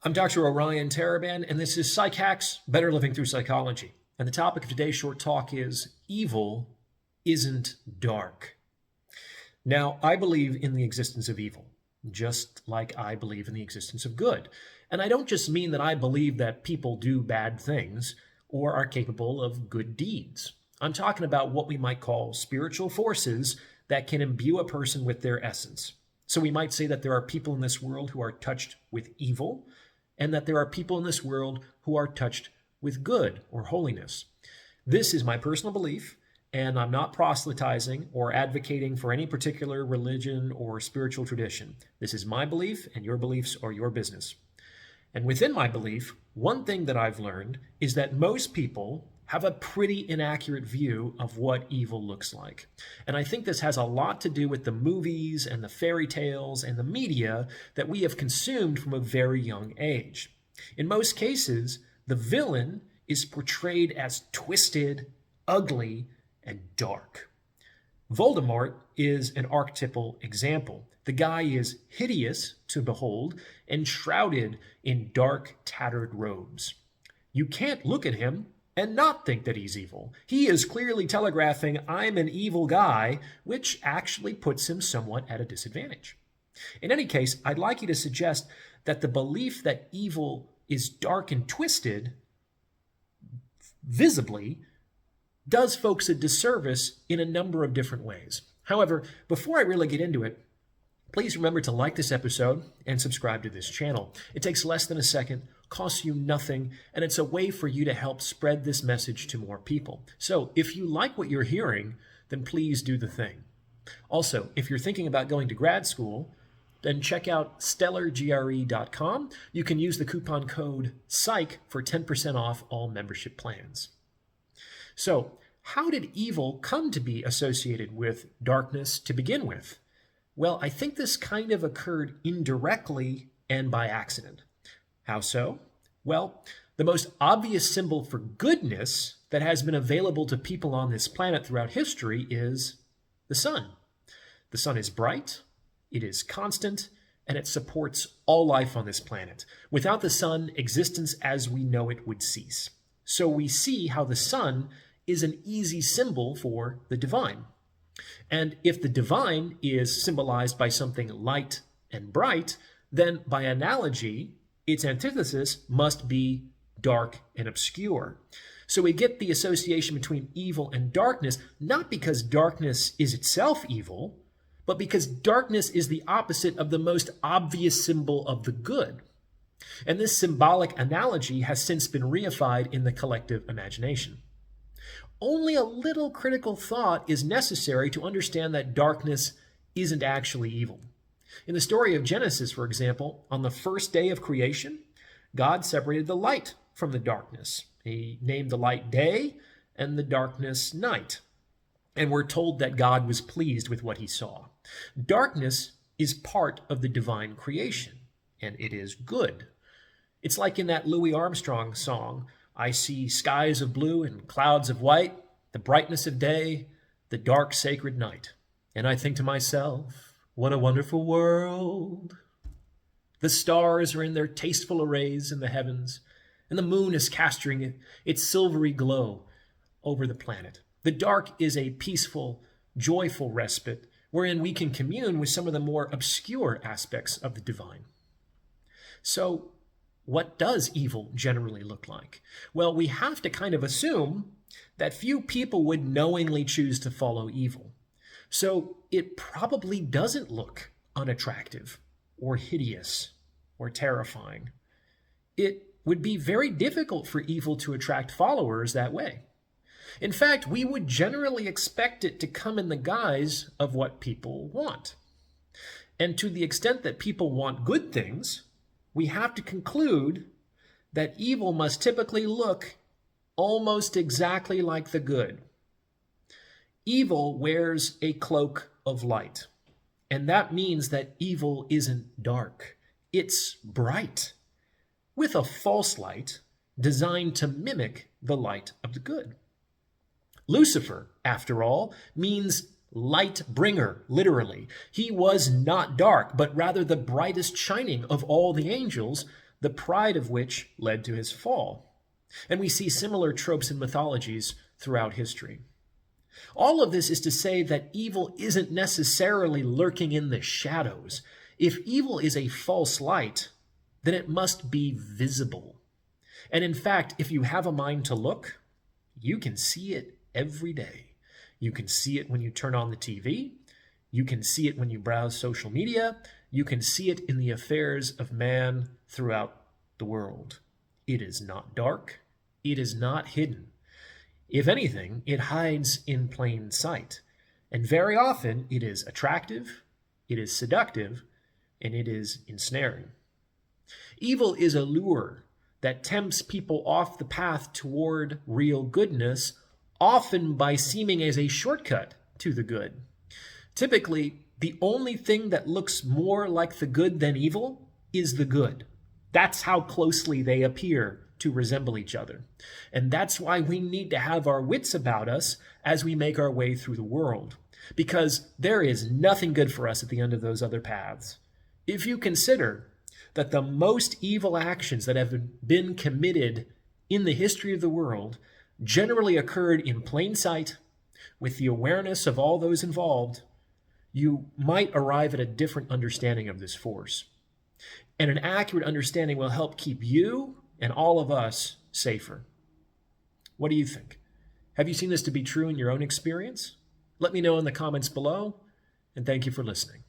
I'm Dr. Orion Taraban, and this is Psych Hacks, Better Living Through Psychology. And the topic of today's short talk is evil isn't dark. Now, I believe in the existence of evil, just like I believe in the existence of good. And I don't just mean that I believe that people do bad things or are capable of good deeds. I'm talking about what we might call spiritual forces that can imbue a person with their essence. So we might say that there are people in this world who are touched with evil, and that there are people in this world who are touched with good or holiness. This is my personal belief, and I'm not proselytizing or advocating for any particular religion or spiritual tradition. This is my belief, and your beliefs are your business. And within my belief, one thing that I've learned is that most people have a pretty inaccurate view of what evil looks like. And I think this has a lot to do with the movies and the fairy tales and the media that we have consumed from a very young age. In most cases, the villain is portrayed as twisted, ugly, and dark. Voldemort is an archetypal example. The guy is hideous to behold and shrouded in dark, tattered robes. You can't look at him and not think that he's evil. He is clearly telegraphing, I'm an evil guy, which actually puts him somewhat at a disadvantage. In any case, I'd like you to suggest that the belief that evil is dark and twisted, visibly, does folks a disservice in a number of different ways. However, before I really get into it, please remember to like this episode and subscribe to this channel. It takes less than a second, costs you nothing, and it's a way for you to help spread this message to more people. So if you like what you're hearing, then please do the thing. Also, if you're thinking about going to grad school, then check out stellargre.com. You can use the coupon code PSYCH for 10% off all membership plans. So, how did evil come to be associated with darkness to begin with? Well, I think this kind of occurred indirectly and by accident. How so? Well, the most obvious symbol for goodness that has been available to people on this planet throughout history is the sun. The sun is bright, it is constant, and it supports all life on this planet. Without the sun, existence as we know it would cease. So we see how the sun is an easy symbol for the divine. And if the divine is symbolized by something light and bright, then by analogy, its antithesis must be dark and obscure. So we get the association between evil and darkness, not because darkness is itself evil, but because darkness is the opposite of the most obvious symbol of the good. And this symbolic analogy has since been reified in the collective imagination. Only a little critical thought is necessary to understand that darkness isn't actually evil. In the story of Genesis, for example, on the first day of creation, God separated the light from the darkness. He named the light day and the darkness night. And we're told that God was pleased with what he saw. Darkness is part of the divine creation, and it is good. It's like in that Louis Armstrong song, I see skies of blue and clouds of white, the brightness of day, the dark sacred night. And I think to myself, what a wonderful world. The stars are in their tasteful arrays in the heavens, and the moon is casting its silvery glow over the planet. The dark is a peaceful, joyful respite wherein we can commune with some of the more obscure aspects of the divine. So, what does evil generally look like? Well, we have to kind of assume that few people would knowingly choose to follow evil. So it probably doesn't look unattractive or hideous or terrifying. It would be very difficult for evil to attract followers that way. In fact, we would generally expect it to come in the guise of what people want. And to the extent that people want good things, we have to conclude that evil must typically look almost exactly like the good. Evil wears a cloak of light, and that means that evil isn't dark. It's bright, with a false light designed to mimic the light of the good. Lucifer, after all, means light bringer, literally. He was not dark, but rather the brightest shining of all the angels, the pride of which led to his fall. And we see similar tropes in mythologies throughout history. All of this is to say that evil isn't necessarily lurking in the shadows. If evil is a false light, then it must be visible. And in fact, if you have a mind to look, you can see it every day. You can see it when you turn on the TV. You can see it when you browse social media. You can see it in the affairs of man throughout the world. It is not dark. It is not hidden. If anything, it hides in plain sight. And very often it is attractive, it is seductive, and it is ensnaring. Evil is a lure that tempts people off the path toward real goodness, often by seeming as a shortcut to the good. Typically, the only thing that looks more like the good than evil is the good. That's how closely they appear to resemble each other. And that's why we need to have our wits about us as we make our way through the world, because there is nothing good for us at the end of those other paths. If you consider that the most evil actions that have been committed in the history of the world generally occurred in plain sight, with the awareness of all those involved, you might arrive at a different understanding of this force. And an accurate understanding will help keep you and all of us safer. What do you think? Have you seen this to be true in your own experience? Let me know in the comments below, and thank you for listening.